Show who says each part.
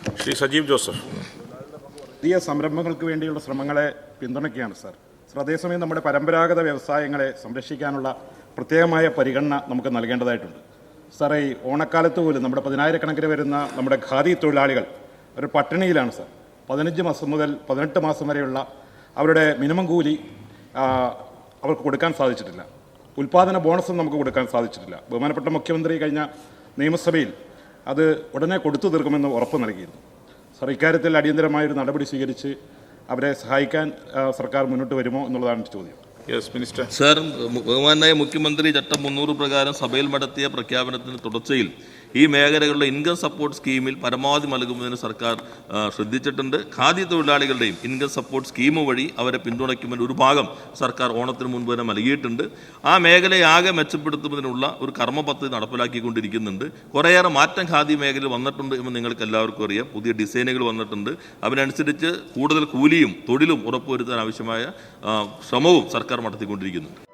Speaker 1: Shri Sajeev Joseph.
Speaker 2: പുതിയ സംരംഭങ്ങൾക്ക് വേണ്ടിയുള്ള ശ്രമങ്ങളെ പിന്തുണയ്ക്കുകയാണ് സാർ. അതേസമയം നമ്മുടെ പരമ്പരാഗത വ്യവസായങ്ങളെ സംരക്ഷിക്കാനുള്ള പ്രത്യേകമായ പരിഗണന നമുക്ക് നൽകേണ്ടതായിട്ടുണ്ട്. സാർ, ഈ ഓണക്കാലത്ത് പോലും നമ്മുടെ 10,000-കണക്കിന് വരുന്ന നമ്മുടെ ഖാദി തൊഴിലാളികൾ ഒരു പട്ടിണിയിലാണ് സാർ. 15 മാസം മുതൽ 18 മാസം വരെയുള്ള അവരുടെ മിനിമം കൂലി അവർക്ക് കൊടുക്കാൻ സാധിച്ചിട്ടില്ല. ഉൽപ്പാദന ബോണസും നമുക്ക് കൊടുക്കാൻ സാധിച്ചിട്ടില്ല. ബഹുമാനപ്പെട്ട മുഖ്യമന്ത്രി കഴിഞ്ഞ നിയമസഭയിൽ അത് ഉടനെ കൊടുത്തു തീർക്കുമെന്ന് ഉറപ്പ് നൽകിയിരുന്നു. സാർ, ഇക്കാര്യത്തിൽ അടിയന്തരമായൊരു നടപടി സ്വീകരിച്ച് അവരെ സഹായിക്കാൻ സർക്കാർ മുന്നോട്ട് വരുമോ എന്നുള്ളതാണ് ചോദ്യം.
Speaker 1: Yes minister.
Speaker 3: സർ, ബഹുമാനായ മുഖ്യമന്ത്രി ചട്ടം 300 പ്രകാരം സഭയിൽ നടത്തിയ പ്രഖ്യാപനത്തിന് തുടർച്ചയിൽ ഈ മേഖലകളുടെ ഇൻകം സപ്പോർട്ട് സ്കീമിൽ പരമാവധി നൽകുന്നതിന് സർക്കാർ ശ്രദ്ധിച്ചിട്ടുണ്ട്. ഖാദി തൊഴിലാളികളുടെയും ഇൻകം സപ്പോർട്ട് സ്കീം വഴി അവരെ പിന്തുണയ്ക്കുമെന്ന് ഒരു ഭാഗം സർക്കാർ ഓണത്തിന് മുൻപ് തന്നെ നൽകിയിട്ടുണ്ട്. ആ മേഖലയാകെ മെച്ചപ്പെടുത്തുന്നതിനുള്ള ഒരു കർമ്മ പദ്ധതി നടപ്പിലാക്കിക്കൊണ്ടിരിക്കുന്നുണ്ട്. കുറേയേറെ മാറ്റം ഖാദി മേഖലയിൽ വന്നിട്ടുണ്ട് എന്ന് നിങ്ങൾക്ക് എല്ലാവർക്കും അറിയാം. പുതിയ ഡിസൈനുകൾ വന്നിട്ടുണ്ട്. അതിനനുസരിച്ച് കൂടുതൽ കൂലിയും തൊഴിലും ഉറപ്പുവരുത്താൻ ആവശ്യമായ ശ്രമവും സർക്കാർ നടത്തിക്കൊണ്ടിരിക്കുന്നുണ്ട്.